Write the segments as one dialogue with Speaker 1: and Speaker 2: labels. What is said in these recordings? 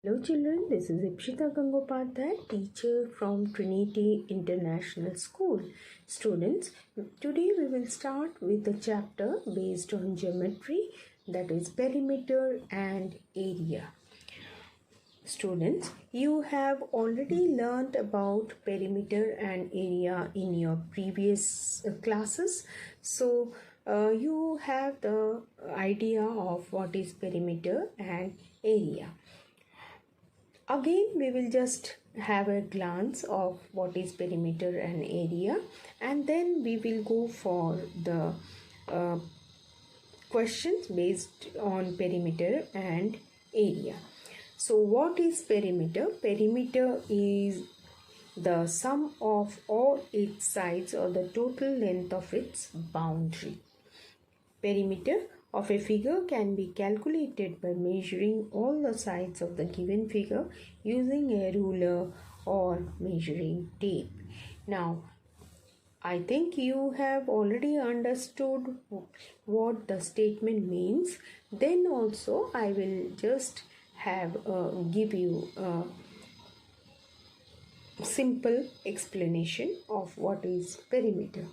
Speaker 1: Hello children, this is Ipshita Gangopadhyay, teacher from Trinity International School. Students, today we will start with a chapter based on geometry, that is perimeter and area. Students, you have already learned about perimeter and area in your previous classes. So, you have the idea of what is perimeter and area. Again, we will just have a glance of what is perimeter and area, and then we will go for the questions based on perimeter and area. So, what is perimeter? Perimeter is the sum of all its sides or the total length of its boundary. Perimeter of a figure can be calculated by measuring all the sides of the given figure using a ruler or measuring tape. Now, I think you have already understood what the statement means. Then also I will just give you a simple explanation of what is perimeter.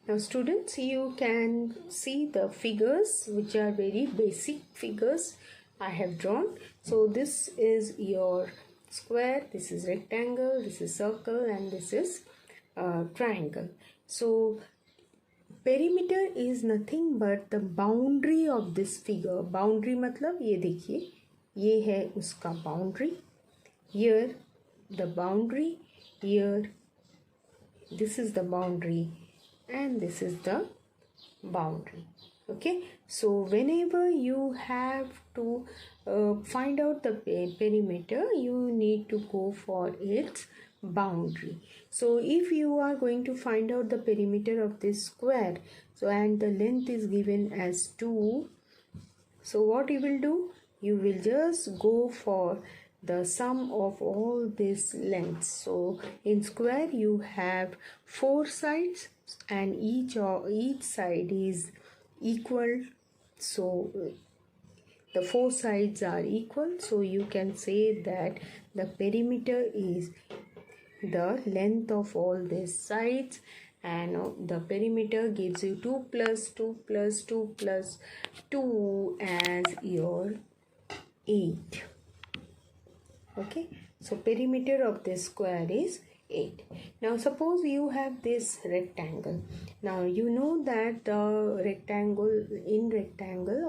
Speaker 1: Now students, you can see the figures which are very basic figures I have drawn. So this is your square, this is rectangle, this is circle, and this is triangle. So perimeter is nothing but the boundary of this figure. Boundary मतलब ये देखिए, ये है उसका boundary. Here the boundary, here this is the boundary, and this is the boundary. Okay, so whenever you have to find out the perimeter, you need to go for its boundary. So if you are going to find out the perimeter of this square, so and the length is given as 2, so what you will do, you will just go for the sum of all these lengths. So in square you have 4 sides and each side is equal. So the 4 sides are equal, so you can say that the perimeter is the length of all these sides, and the perimeter gives you 2 plus 2 plus 2 plus 2 as your 8. Okay, so perimeter of this square is 8. Now suppose you have this rectangle. Now you know that the rectangle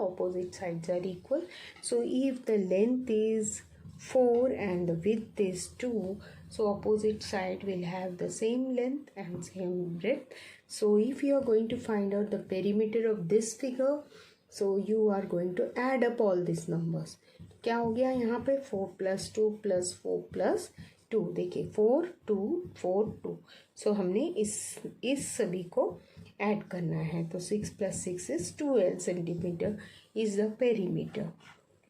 Speaker 1: opposite sides are equal. So if the length is 4 and the width is 2, so opposite side will have the same length and same breadth. So if you are going to find out the perimeter of this figure, so you are going to add up all these numbers. क्या हो गया यहाँ पे 4 plus 2 plus 4 plus 2, देखिए 4 2 4 2. सो हमने इस सभी को ऐड करना है, तो 6 plus 6 is 12 centimeter is the perimeter.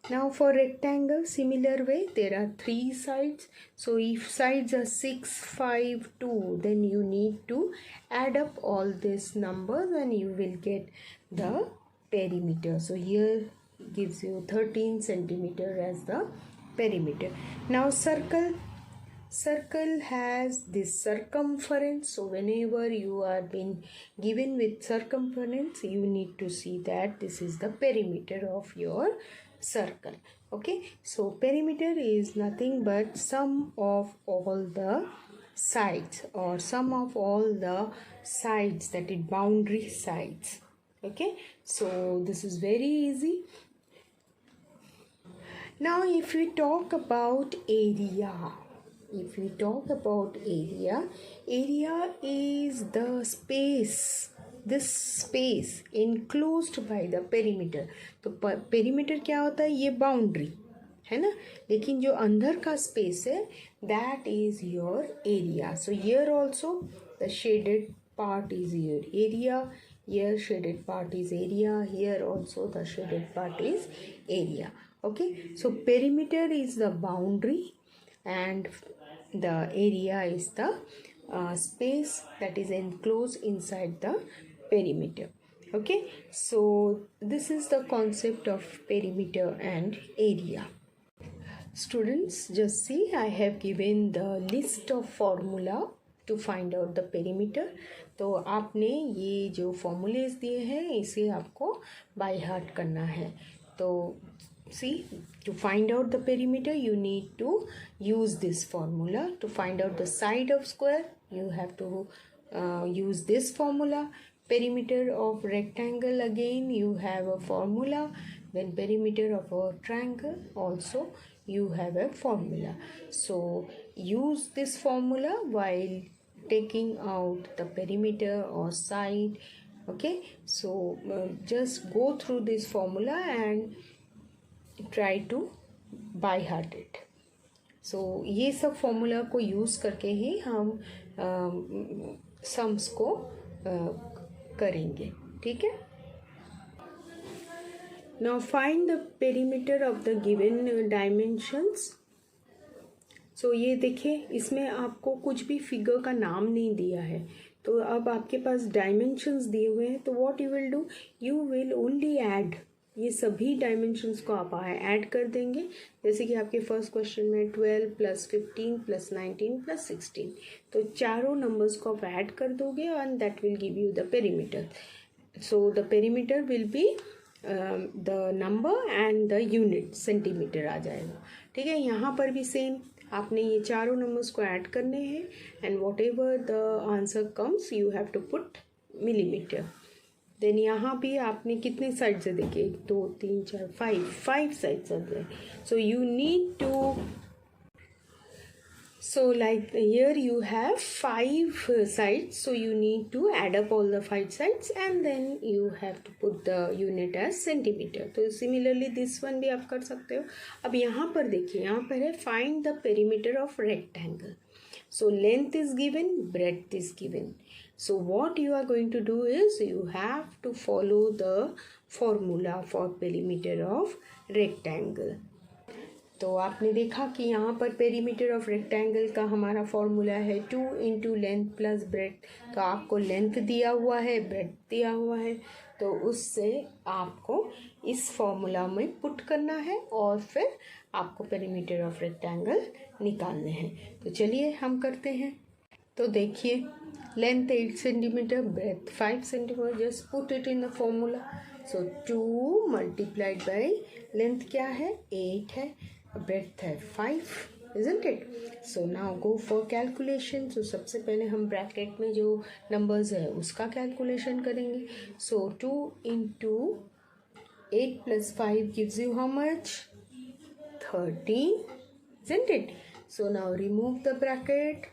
Speaker 1: Now for rectangle, similar way, there are 3 sides. So if sides are 6 5 2, then you need to add up all these numbers and you will get the perimeter. So here gives you 13 centimeter as the perimeter. Now circle has this circumference. So whenever you are being given with circumference, you need to see that this is the perimeter of your circle. Okay, so perimeter is nothing but sum of all the sides, or sum of all the sides, that is boundary sides. Okay, so this is very easy. Now if we talk about area, area is the space, this space enclosed by the perimeter. तो perimeter क्या होता है, ये boundary है ना, लेकिन जो अंदर का space है, that is your area. So here also the shaded part is your area, here shaded part is area, here also the shaded part is area. Okay, so perimeter is the boundary and the area is the space that is enclosed inside the perimeter. Okay, so this is the concept of perimeter and area. Students, just see, I have given the list of formula to find out the perimeter. तो आपने ये जो formulas दिए हैं इसे आपको by heart करना है. तो see, to find out the perimeter you need to use this formula. To find out the side of square you have to use this formula. Perimeter of rectangle, again you have a formula. Then perimeter of a triangle also you have a formula. So use this formula while taking out the perimeter or side. Okay, so just go through this formula and try to by heart it. So ये सब formula को use करके ही हम sums को करेंगे. ठीक है. Now find the perimeter of the given dimensions. So ये देखिए, इसमें आपको कुछ भी फिगर का नाम नहीं दिया है. तो अब आपके पास डायमेंशंस दिए हुए हैं. तो what you will do, you will only add. ये सभी डायमेंशंस को आप ऐड कर देंगे. जैसे कि आपके फर्स्ट क्वेश्चन में 12 + 15 + 19 + 16. तो चारों नंबर्स को आप ऐड कर दोगे and that will give you the perimeter. So the perimeter will be the number and the unit, centimetre आ जाएगा. ठीक है. यहाँ पर भी सेम, आपने ये चारों नंबर्स को ऐड करने हैं and whatever the answer comes you have to put millimetre. देन यहाँ भी आपने कितने साइड से देखे, 1 2 3 4 5 sides are there. So you need to, so like here you have 5 sides, so you need to add up all the 5 sides and then you have to put the unit as centimeter. तो similarly this one भी आप कर सकते हो. अब यहाँ पर देखिए, यहाँ पर है find the perimeter of rectangle. So length is given, breadth is given. So what you are going to do is you have to follow the formula for perimeter of rectangle. तो आपने देखा कि यहाँ पर पेरीमीटर ऑफ रेक्टेंगल का हमारा formula है 2 × length plus breadth. तो आपको लेंथ दिया हुआ है, ब्रेड्थ दिया हुआ है, तो उससे आपको इस फॉर्मूला में पुट करना है और फिर आपको पेरीमीटर ऑफ रेक्टेंगल निकालने हैं. तो चलिए हम करते हैं. तो देखिए, length 8 centimetre, breadth 5 centimetre. Just put it in the formula. So 2 × length क्या है, 8 है, breadth है 5, isn't it? So now go for calculation. So सबसे पहले हम ब्रैकेट में जो नंबर्स है उसका कैलकुलेशन करेंगे. So 2 × 8 + 5 gives you how much? 13, isn't it? So now remove the bracket.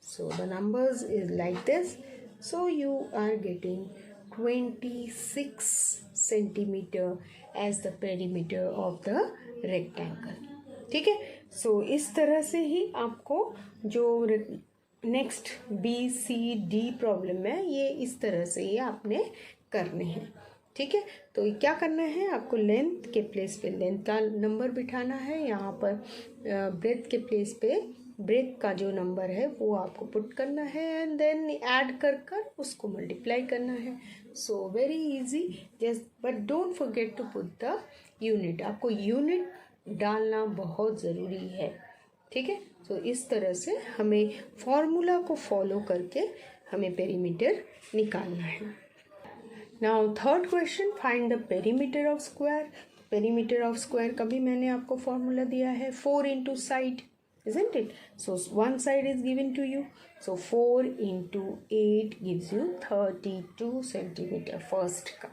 Speaker 1: So the numbers is like this. So you are getting 26 centimeter as the perimeter of the rectangle. ठीक है. सो इस तरह से ही आपको जो नेक्स्ट BCD प्रॉब्लम है ये इस तरह से ही आपने करने हैं. ठीक है. तो क्या करना है, आपको लेंथ के प्लेस पे लेंथ का नंबर बिठाना है. यहाँ पर ब्रेथ के प्लेस पे ब्रेथ का जो नंबर है वो आपको पुट करना है एंड देन ऐड कर उसको मल्टीप्लाई करना है. So very easy. Just but don't forget to put the unit. आपको यूनिट डालना बहुत ज़रूरी है. ठीक है. तो इस तरह से हमें फॉर्मूला को फॉलो करके हमें पेरीमीटर निकालना है. Now third question, find the perimeter of square. Perimeter of square का भी मैंने आपको फॉर्मूला दिया है 4 × side, isn't it? So one side is given to you. So 4 × 8 gives you 32 centimeter first का.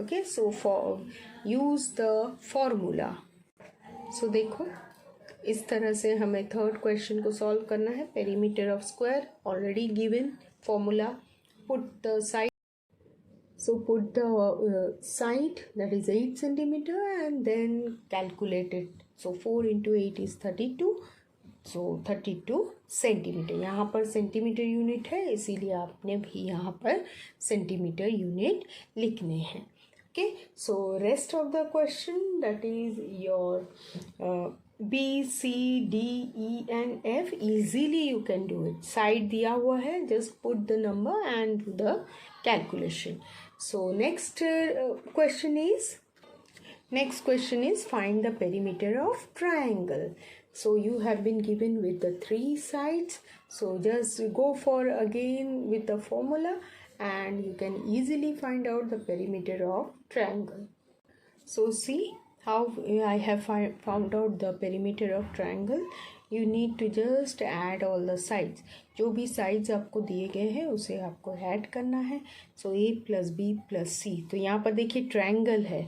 Speaker 1: Okay, so for use the formula. So देखो, इस तरह से हमें थर्ड क्वेश्चन को सॉल्व करना है. Perimeter of square already given formula. Put the side. So put the side, that is 8 centimeter, and then calculate it. So 4 × 8 is 32. So 32 centimetre. यहाँ पर सेंटीमीटर यूनिट है, इसीलिए आपने भी यहाँ पर सेंटीमीटर यूनिट लिखने हैं. Okay. So rest of the question, that is your B, C, D, E and F. easily you can do it. Side दिया हुआ है, just put the number and do the calculation. So next question is Next question is find the perimeter of triangle. So you have been given with the 3 sides. So just go for again with the formula and you can easily find out the perimeter of triangle. So see how I have found out the perimeter of triangle. You need to just add all the sides. जो भी sides आपको दिए गए हैं उसे आपको add करना है. So a plus b plus c. तो यहाँ पर देखिए triangle है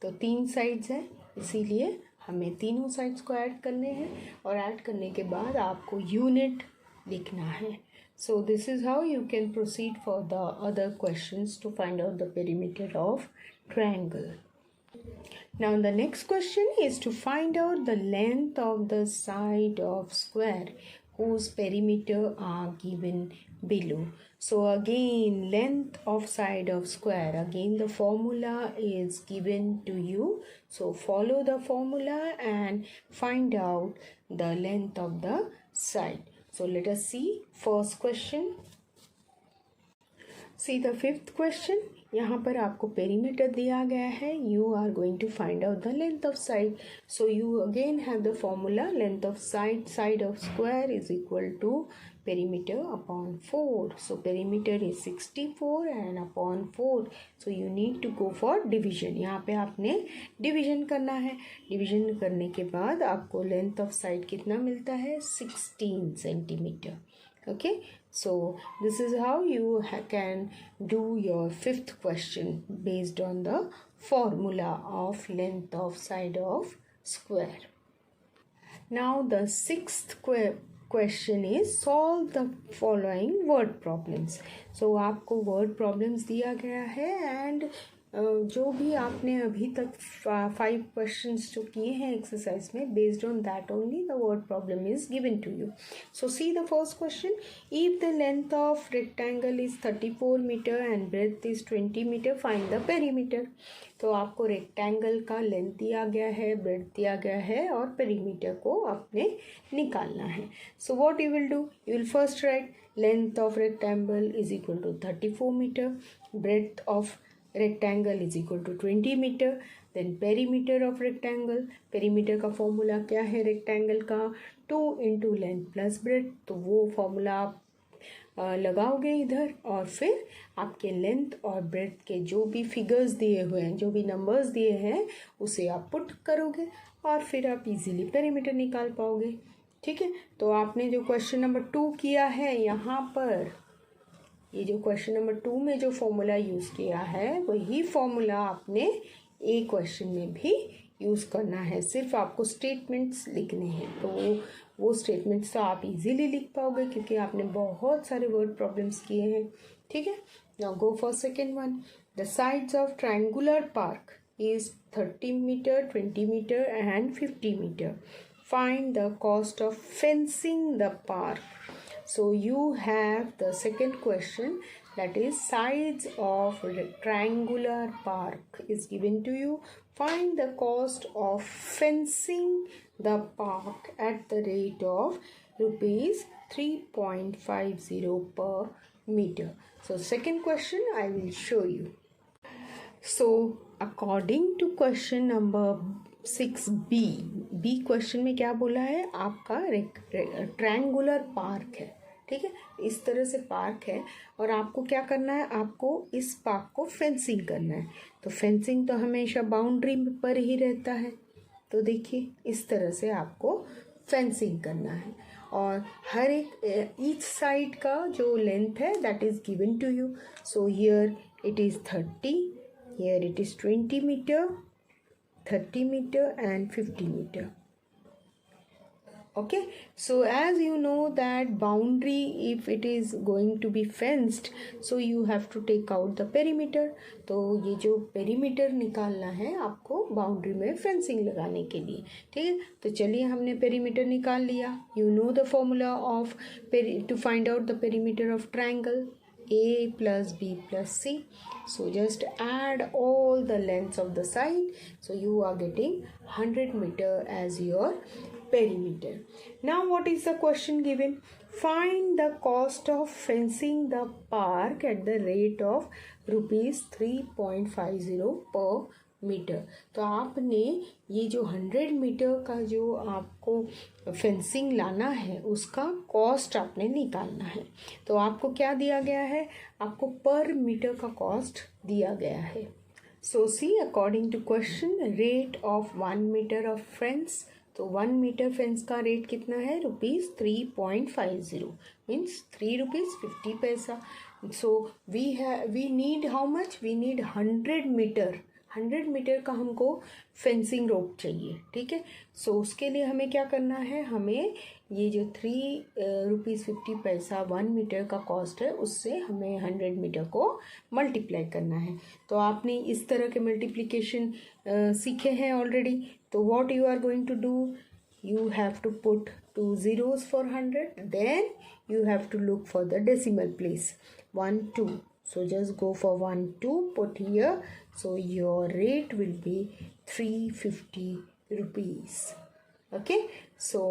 Speaker 1: तो 3 sides है, इसीलिए हमें तीनों sides को add करने हैं और add करने के बाद आपको unit लिखना है. So this is how you can proceed for the other questions to find out the perimeter of triangle. Now the next question is to find out the length of the side of square whose perimeter are given below. So again, length of side of square, again the formula is given to you. So follow the formula and find out the length of the side. So let us see first question. See the fifth question. यहाँ पर आपको perimeter दिया गया है. You are going to find out the length of side. So you again have the formula length of side of square is equal to perimeter upon 4. So perimeter is 64 and upon 4. So you need to go for division. यहाँ पे आपने division करना है. Division करने के बाद आपको length of side कितना मिलता है 16 centimeter. Okay, so this is how you can do your fifth question based on the formula of length of side of square. Now the sixth question is solve the following word problems. So आपको word problems दिया गया है and जो भी आपने अभी तक 5 questions जो किए हैं exercise में, based on that only the word problem is given to you. So see the first question. If the length of rectangle is 34 meter and breadth is 20 meter, find the perimeter. तो आपको rectangle का length दिया गया है, breadth दिया गया है और perimeter को आपने निकालना है. So what you will do? You will first write length of rectangle is equal to 34 meter, breadth of rectangle is equal to 20 meter. Then perimeter of rectangle, perimeter का formula क्या है rectangle का 2 into length plus breadth. तो वो formula आप लगाओगे इधर और फिर आपके लेंथ और ब्रेथ के जो भी फिगर्स दिए हुए हैं, जो भी नंबर्स दिए हैं उसे आप पुट करोगे और फिर आप इजीली पेरीमीटर निकाल पाओगे. ठीक है, तो आपने जो क्वेश्चन नंबर 2 किया है यहाँ पर, ये जो क्वेश्चन नंबर 2 में जो फॉर्मूला यूज़ किया है वही फॉर्मूला आपने ए क्वेश्चन में भी यूज़ करना है. सिर्फ आपको स्टेटमेंट्स लिखने हैं. तो वो स्टेटमेंट्स तो आप इजीली लिख पाओगे क्योंकि आपने बहुत सारे वर्ड प्रॉब्लम्स किए हैं. ठीक है, now go for second one. The sides of triangular park is 30 metre, 20 metre and 50 metre. Find the cost of fencing the park. So you have the second question, that is sides of triangular park is given to you. Find the cost of fencing the park at the rate of rupees 3.50 per meter. So second question I will show you. So according to question number 6b question में क्या बोला है, आपका triangular park है. ठीक है, इस तरह से पार्क है और आपको क्या करना है, आपको इस पार्क को फेंसिंग करना है. तो फेंसिंग तो हमेशा बाउंड्री पर ही रहता है. तो देखिए इस तरह से आपको फेंसिंग करना है और हर एक ईच साइड का जो लेंथ है that is given to you. So here it is 30, here it is 20 metre, 30 meter and 50 meter. Okay, so as you know that boundary, if it is going to be fenced, so you have to take out the perimeter. तो ये जो perimeter निकालना है आपको boundary में fencing लगाने के लिए. ठीक है, तो चलिए हमने perimeter निकाल लिया. You know the formula of to find out the perimeter of triangle, a plus b plus c. So just add all the lengths of the side. So you are getting 100 meter as your perimeter. Now what is the question given? Find the cost of fencing the park at the rate of rupees 3.50 per metre. तो आपने ये जो 100 metre का जो आपको fencing लाना है उसका कॉस्ट आपने निकालना है। तो आपको क्या दिया गया है, आपको पर मीटर का कॉस्ट दिया गया है। So see according to question rate of 1 metre of fence, तो 1 मीटर फेंस का रेट कितना है, ₹3.50 means ₹3.50। So we need how much, we need 100 metre, 100 metre का हमको फेंसिंग रोप चाहिए, ठीक है। सो उसके लिए हमें क्या करना है, हमें ये जो ₹3.50 1 मीटर का कॉस्ट है उससे हमें 100 मीटर को मल्टीप्लाई करना है। तो आपने इस तरह के मल्टीप्लिकेशन सीखे हैं ऑलरेडी। तो what you are going to do, you have to put 2 zeros for 100, then you have to look for the decimal place 1 2. So just go for 1 2, put here, so your rate will be 350 rupees. Okay, so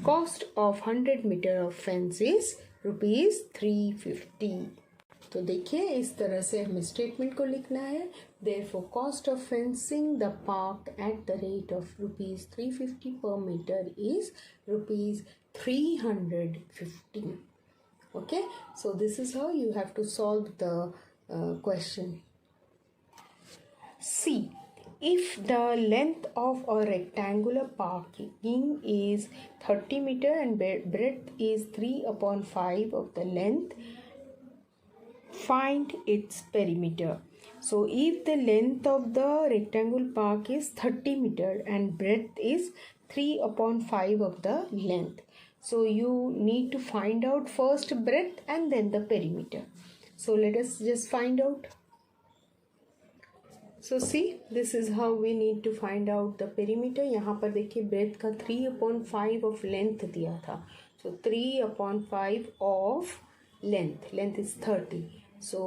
Speaker 1: cost of 100 meter of fence is ₹350. तो देखिए इस तरह से हमें statement को लिखना है। Therefore, cost of fencing the park at the rate of ₹350 per meter is ₹350. Okay, so this is how you have to solve the question. C. If the length of a rectangular parking is 30 meter and breadth is 3/5 of the length, find its perimeter. So if the length of the rectangle park is 30 meter and breadth is 3/5 of the length, so you need to find out first breadth and then the perimeter. So let us just find out. So see, this is how we need to find out the perimeter. यहाँ पर देखिए breadth का 3/5 of length दिया था, so 3/5 of length is 30. So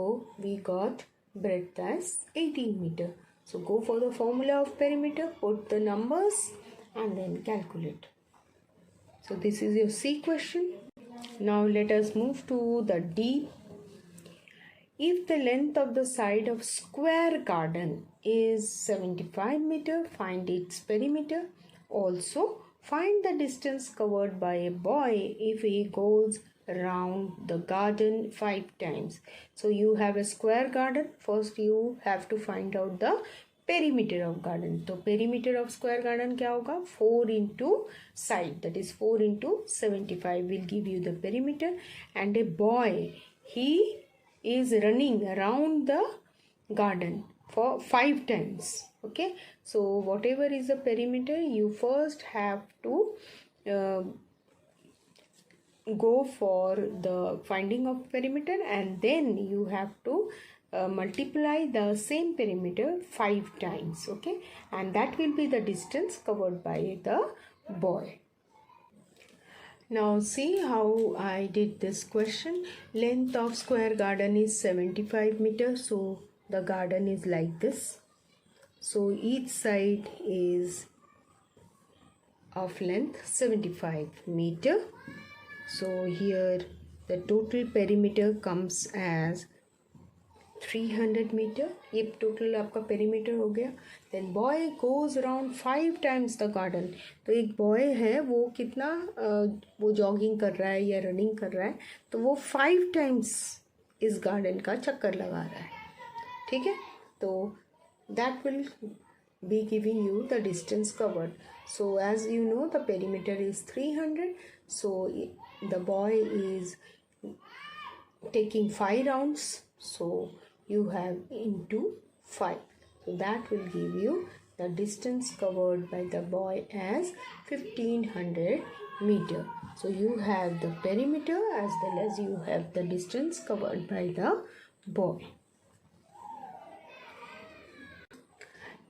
Speaker 1: we got breadth as 18 meter. So go for the formula of perimeter, put the numbers and then calculate. So this is your C question. Now let us move to the D. If the length of the side of square garden is 75 meter, find its perimeter. Also find the distance covered by a boy if he goes around the garden 5 times. So you have a square garden. First you have to find out the perimeter of garden. तो perimeter of square garden क्या होगा, 4 into side, that is 4 into 75 will give you the perimeter. And a boy, he is running around the garden for 5 times. Okay, so whatever is the perimeter, you first have to go for the finding of perimeter and then you have to multiply the same perimeter 5 times. Okay, and that will be the distance covered by the boy. Now see how I did this question. Length of square garden is 75 meters, so the garden is like this. So each side is of length 75 meter. So here the total perimeter comes as 300 meter. ये total आपका perimeter हो गया. Then boy goes around 5 times the garden. तो एक boy है वो कितना वो jogging कर रहा है या running कर रहा है, तो वो 5 times इस garden का चक्कर लगा रहा है, ठीक है। तो that will be giving you the distance covered. So as you know the perimeter is 300. So the boy is taking 5 rounds, so you have into 5, so that will give you the distance covered by the boy as 1500 meter. So you have the perimeter as well as you have the distance covered by the boy.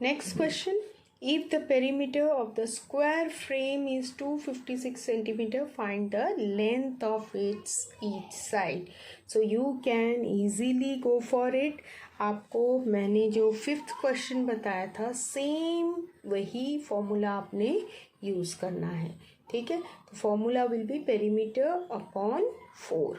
Speaker 1: Next question. If the perimeter of the square frame is 256 centimeter, find the length of its each side. So you can easily go for it. आपको मैंने जो 5th question बताया था same वही formula आपने use करना है, ठीक है। तो formula will be perimeter upon 4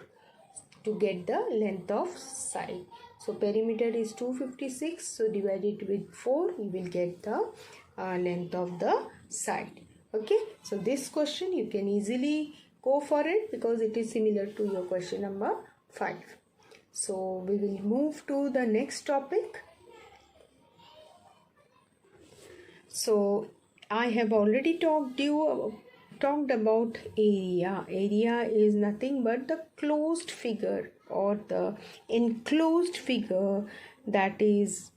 Speaker 1: to get the length of side. So perimeter is 256. So divide it with 4. You will get the length of the side. Okay. So this question you can easily go for it because it is similar to your question number 5. So we will move to the next topic. So I have already talked about area. Area is nothing but the closed figure or the enclosed figure, that is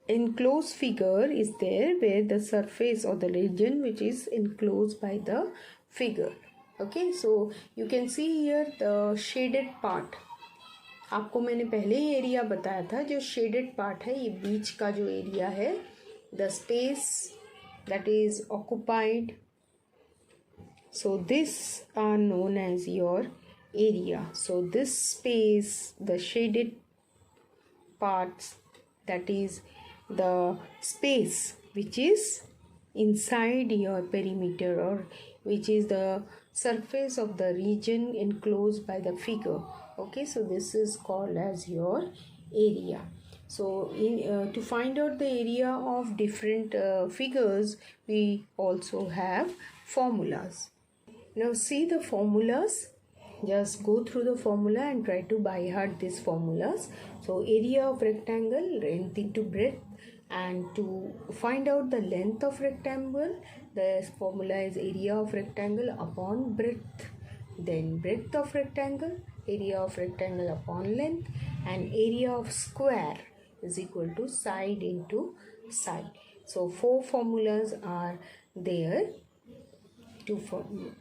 Speaker 1: enclosed figure is there where the surface or the region which is enclosed by the figure. Okay, so you can see here the shaded part. आपको मैंने पहले ही area बताया था, जो shaded part है ये बीच का जो एरिया है, the space that is occupied, so this are known as your area. So this space, the shaded parts, that is the space which is inside your perimeter or which is the surface of the region enclosed by the figure. Okay, so this is called as your area. So to find out the area of different figures, we also have formulas. Now see the formulas. Just go through the formula and try to by heart these formulas. So area of rectangle, length into breadth. And to find out the length of rectangle, the formula is area of rectangle upon breadth. Then breadth of rectangle, area of rectangle upon length, and area of square is equal to side into side. So 4 formulas are there to form.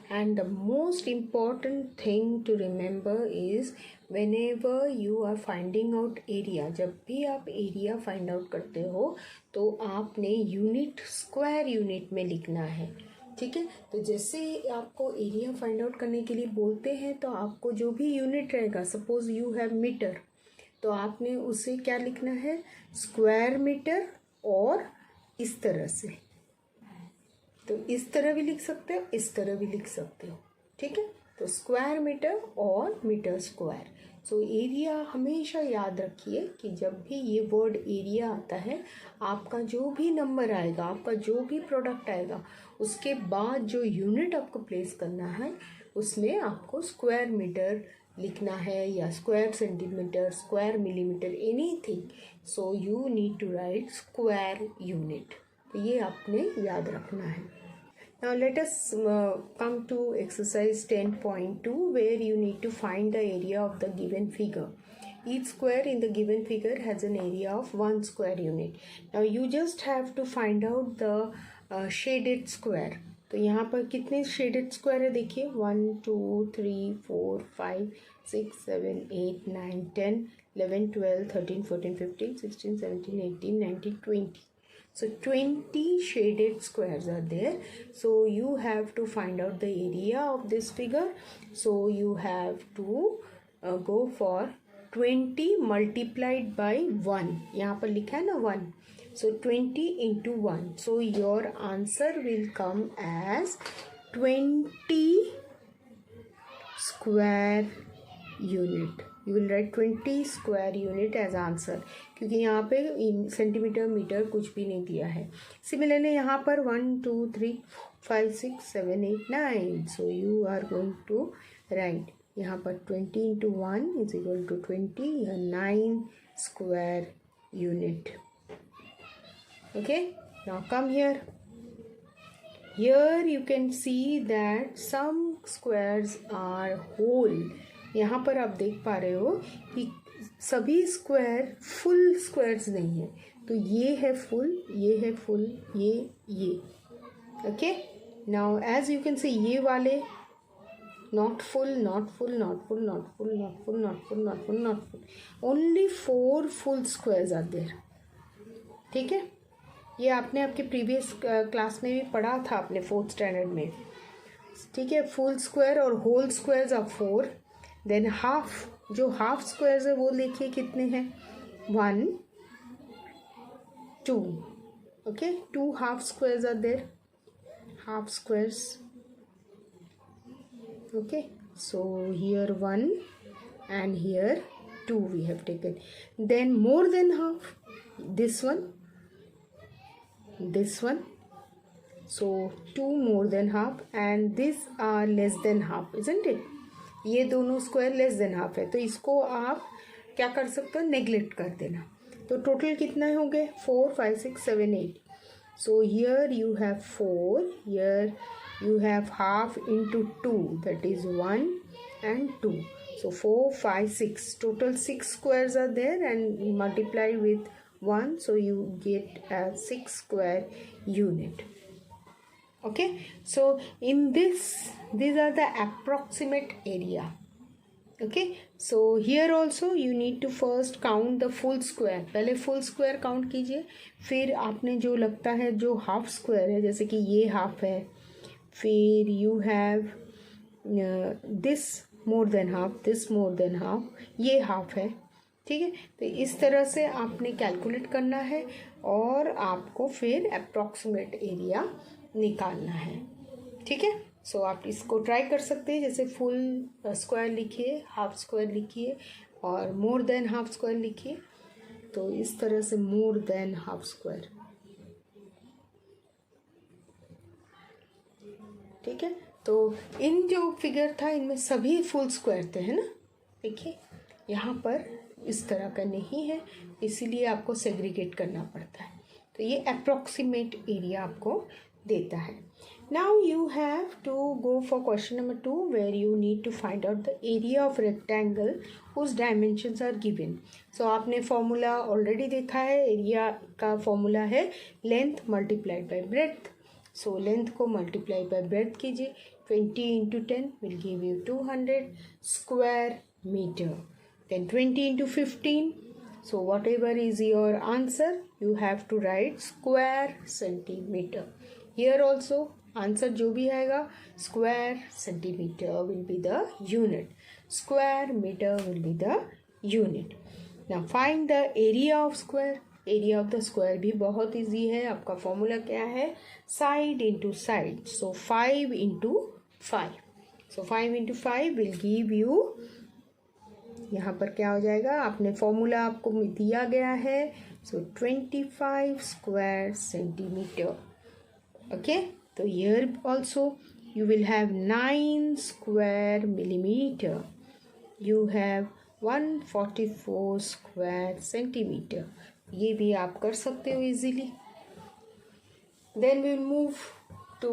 Speaker 1: And the most important thing to remember is whenever you are finding out area, जब भी आप area find out करते हो तो आपने unit square unit में लिखना है. ठीक है, तो जैसे आपको एरिया फाइंड आउट करने के लिए बोलते हैं तो आपको जो भी यूनिट रहेगा, सपोज यू हैव मीटर, तो आपने उसे क्या लिखना है, स्क्वायर मीटर. और इस तरह से, तो इस तरह भी लिख सकते हो, इस तरह भी लिख सकते हो. ठीक है, तो स्क्वायर मीटर और मीटर स्क्वायर. सो एरिया हमेशा याद रखिए कि जब भी ये वर्ड एरिया आता है, आपका जो भी नंबर आएगा, आपका जो भी प्रोडक्ट आएगा, उसके बाद जो यूनिट आपको प्लेस करना है उसमें आपको स्क्वायर मीटर लिखना है या square centimetre, square millimetre, anything. So you need to write square unit. तो ये आपने याद रखना है. Now let us come to exercise 10.2 where you need to find the area of the given figure. Each square in the given figure has an area of 1 square unit. Now you just have to find out the shaded square. तो यहाँ पर कितने shaded square है देखिए, 1 2 3 4 5 6 7 8 9 10 11 12 13 14 15 16 17 18 19 20. So 20 shaded squares are there. So you have to find out the area of this figure. So you have to go for 20 multiplied by 1. यहाँ पर लिखा है ना 1. So 20 into 1. So your answer will come as 20 square unit. You will write 20 square unit as answer, क्योंकि यहाँ पे centimetre metre कुछ भी नहीं दिया है. सिमिलरली यहाँ पर 1 2 3 5 6 7 8 9. So you are going to write यहाँ पर 20 into 1 is equal to 20, 9 square unit. Okay, now come here. Here you can see that some squares are whole. यहाँ पर आप देख पा रहे हो कि सभी स्क्वायर फुल स्क्वायर्स नहीं है. तो ये है फुल, ये है फुल, ये. Okay, now as you can see ये वाले not full, not full, not full, not full, not full, not full, not full, not full. Only 4 full squares are there. ठीक है, ये आपने आपके प्रीवियस क्लास में भी पढ़ा था अपने 4th स्टैंडर्ड में. ठीक है, फुल स्क्वायर और whole squares are 4. Then half, जो हाफ स्क्वायर्स है वो देखिए कितने हैं, 1 2. Okay, 2 half squares are there, half squares. Okay, So here 1 and here 2 we have taken. Then more than half, this one, so 2 more than half, and these are less than half, isn't it? ये दोनों square less than half है, तो इसको आप क्या कर सकते हो, नेग्लेक्ट कर देना. तो टोटल कितना हो गए, 4 5 6 7 8. So here you have 4, here you have half into 2, that is 1 and 2. So 4 5 6, total 6 squares are there, and you multiply with 1, so you get a 6 square unit. Okay, so in this, these are the approximate area. Okay, so here also you need to first count the full square. पहले full square count कीजिए, फिर आपने जो लगता है जो half square है, जैसे कि ये half है, फिर you have this more than half, this more than half, ये half है. ठीक है, तो इस तरह से आपने कैलकुलेट करना है और आपको फिर अप्रॉक्सीमेट एरिया निकालना है. ठीक है, सो आप इसको ट्राई कर सकते हैं. जैसे फुल स्क्वायर लिखिए, हाफ स्क्वायर लिखिए और मोर देन हाफ स्क्वायर लिखिए. तो इस तरह से मोर देन हाफ स्क्वायर. ठीक है, तो इन जो फिगर था इनमें सभी फुल स्क्वायर थे, है ना. देखिए यहाँ पर इस तरह का नहीं है, इसीलिए आपको सेग्रीगेट करना पड़ता है. तो ये अप्रॉक्सीमेट एरिया आपको देता है. Now you have to go for question number 2, where you need to find out the area of rectangle whose dimensions are given. So आपने फॉर्मूला ऑलरेडी देखा है. एरिया का फॉर्मूला है length multiplied by breadth. So length को multiply by breadth कीजिए. 20 into 10 will give you 200 square meter. Then 20 into 15. So whatever is your answer, you have to write square centimeter. Here also answer जो भी आएगा, square centimeter will be the unit, square meter will be the unit. Now find the area of square. area of the square भी बहुत easy है. आपका formula क्या है, side into side. So 5 into 5. So 5 into 5 will give you, यहाँ पर क्या हो जाएगा, आपने फॉर्मूला आपको दिया गया है. So 25 square centimeter. Okay, so here also you will have 9 square millimeter. You have 144 square centimeter. ये भी आप कर सकते हो easily. Then we will move to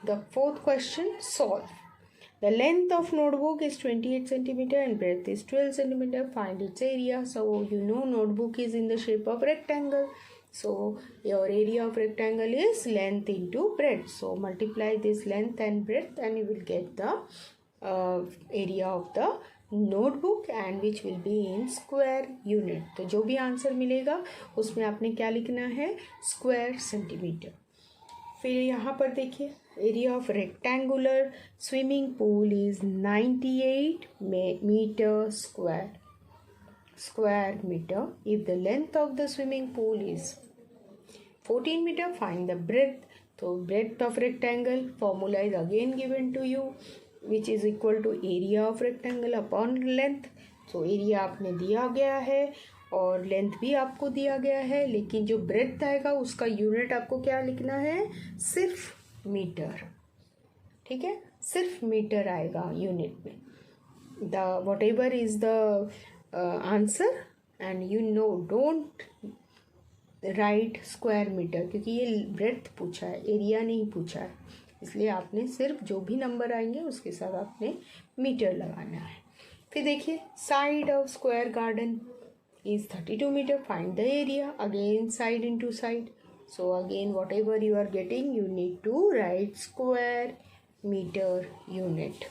Speaker 1: the fourth question. Solve. The length of notebook is 28 centimeter and breadth is 12 centimeter. Find its area. So you know notebook is in the shape of rectangle. So your area of rectangle is length into breadth. So multiply this length and breadth and you will get the area of the notebook, and which will be in square unit. तो जो भी answer मिलेगा उसमें आपने क्या लिखना है, square centimetre. फिर यहाँ पर देखिए, area of rectangular swimming pool is 98 metre square. Square meter. If the length of the swimming pool is 14 meter, find the breadth. So breadth of rectangle formula is again given to you, which is equal to area of rectangle upon length. So area आपने दिया गया है और length भी आपको दिया गया है, लेकिन जो ब्रेड्थ आएगा उसका यूनिट आपको क्या लिखना है, सिर्फ मीटर. ठीक है, सिर्फ मीटर आएगा यूनिट में. The whatever is the answer, and you know don't write square metre, क्योंकि ये ब्रेड्थ पूछा है, एरिया नहीं पूछा है. इसलिए आपने सिर्फ जो भी नंबर आएंगे उसके साथ आपने मीटर लगाना है. फिर देखिए, side of square garden is 32 meter. Find the area. Again side into side. So again whatever you are getting, you need to write square meter unit.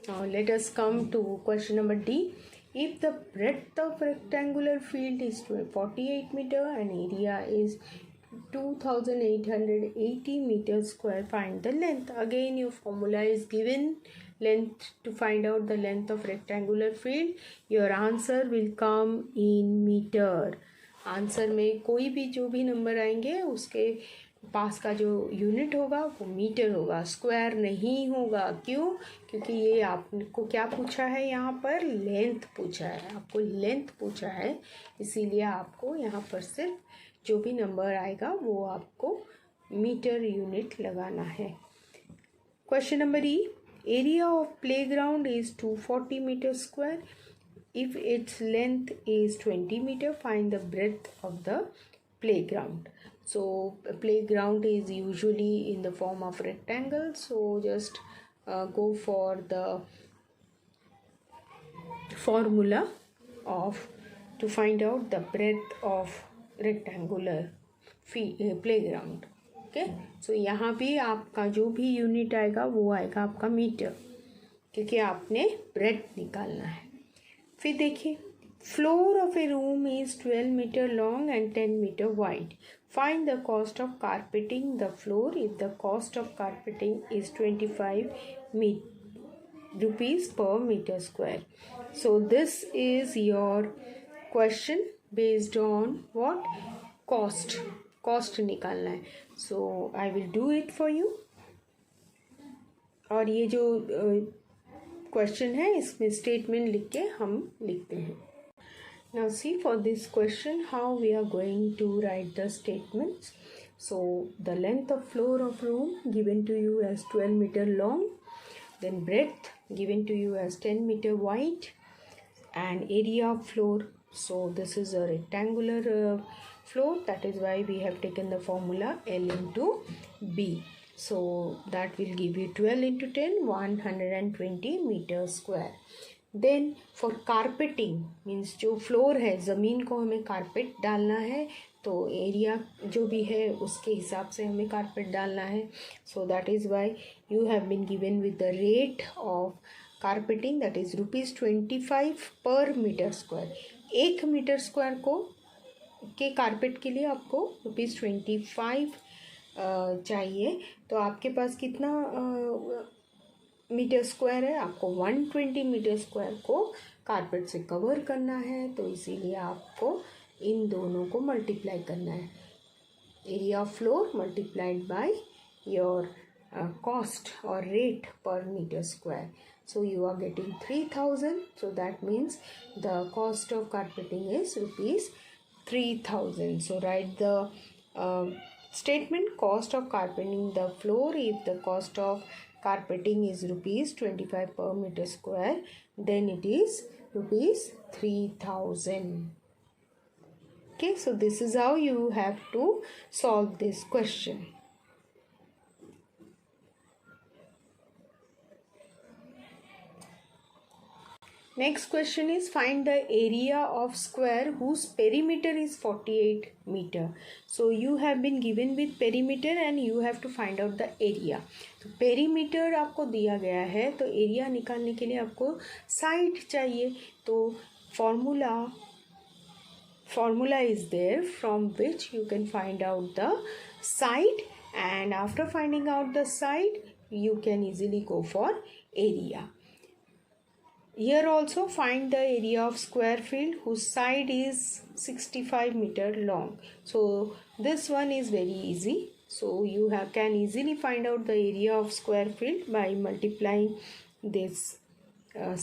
Speaker 1: Now let us come to question number D. If the breadth of rectangular field is 48 meter and area is 2880 meters square, find the length. Again your formula is given, length, to find out the length of rectangular field. Your answer will come in meter. Answer में कोई भी जो भी number आएंगे उसके पास का जो unit होगा वो मीटर होगा, स्क्वायर नहीं होगा। क्यों? क्योंकि ये आपको क्या पूछा है, यहाँ पर लेंथ पूछा है, आपको लेंथ पूछा है, इसीलिए आपको यहाँ पर सिर्फ जो भी नंबर आएगा वो आपको मीटर यूनिट लगाना है। Question number E, area of playground is 240 metre square. If its length is 20 meter, find the breadth of the playground. So a playground is usually in the form of rectangle, so just go for the formula of to find out the breadth of rectangular playground. Okay, so यहाँ भी आपका जो भी unit आएगा वो आएगा आपका metre, क्योंकि आपने ब्रेथ निकालना है। फिर देखिए, floor of a room is 12 metre long and 10 metre wide. Find the cost of carpeting the floor if the cost of carpeting is 25 rupees per meter square. So this is your question based on what? Cost निकालना है। So I will do it for you. और ये जो question है इसमें statement लिख के हम लिखते हैं। Now see, for this question how we are going to write the statements. So the length of floor of room given to you as 12 meter long, then breadth given to you as 10 meter wide, and area of floor. So this is a rectangular floor, that is why we have taken the formula L into B. So that will give you 12 into 10, 120 meter square. Then for carpeting means जो floor है, ज़मीन को हमें carpet डालना है, तो area जो भी है उसके हिसाब से हमें कारपेट डालना है. So that is why you have been given with the rate of carpeting, that is ₹25 per meter square. 1 metre square को के कारपेट के लिए आपको ₹25 चाहिए. तो आपके पास कितना मीटर स्क्वायर है? आपको 120 मीटर स्क्वायर को कारपेट से कवर करना है, तो इसीलिए आपको इन दोनों को मल्टीप्लाई करना है. Area of floor multiplied by your cost और rate per metre square. So you are getting 3000. So that means the cost of carpeting is ₹3000. So write the statement, cost of carpeting the floor. If the cost of carpeting is ₹25 per meter square, then it is ₹3000. Okay, so this is how you have to solve this question. Next question is, find the area of square whose perimeter is 48 meter. So you have been given with perimeter and you have to find out the area. तो perimeter आपको दिया गया है, तो area निकालने के लिए आपको side चाहिए. तो formula is there from which you can find out the side, and after finding out the side you can easily go for area. Here also find the area of square field whose side is 65 meter long. So this one is very easy. So you can easily find out the area of square field by multiplying this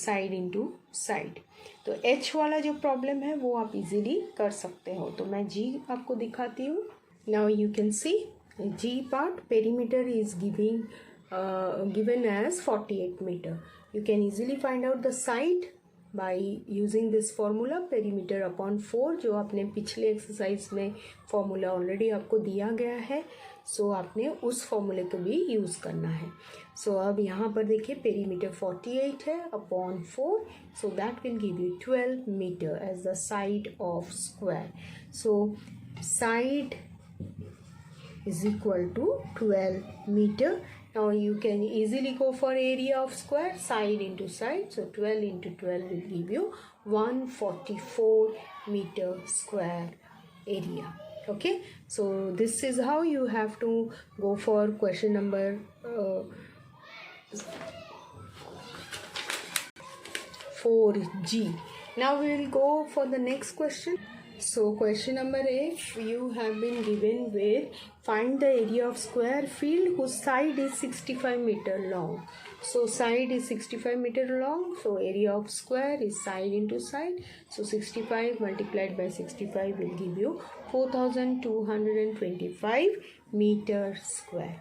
Speaker 1: side into side. तो H वाला जो problem है वो आप easily कर सकते हो. तो मैं G आपको दिखाती हूँ. Now you can see G part, perimeter is given as 48 meter. You can easily find out the side by using this formula, perimeter upon 4, जो आपने पिछले एक्सरसाइज में फॉर्मूला ऑलरेडी आपको दिया गया है. सो आपने उस फॉर्मूले को भी यूज़ करना है. सो अब यहाँ पर देखिए, पेरीमीटर 48 है upon 4, so that will give you 12 metre as the side of square. So side is equal to 12 metre. Now you can easily go for area of square, side into side. So 12 into 12 will give you 144 meter square area. Okay, so this is how you have to go for question number 4G. Now we will go for the next question. So question number 8, you have been given with find the area of square field whose side is 65 meter long. So side is 65 meter long, so area of square is side into side. So 65 multiplied by 65 will give you 4225 meter square.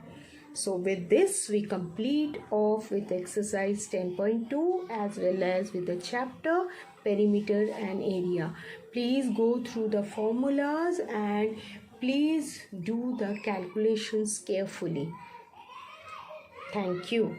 Speaker 1: So with this we complete off with exercise 10.2 as well as with the chapter perimeter and area. Please go through the formulas and please do the calculations carefully. Thank you.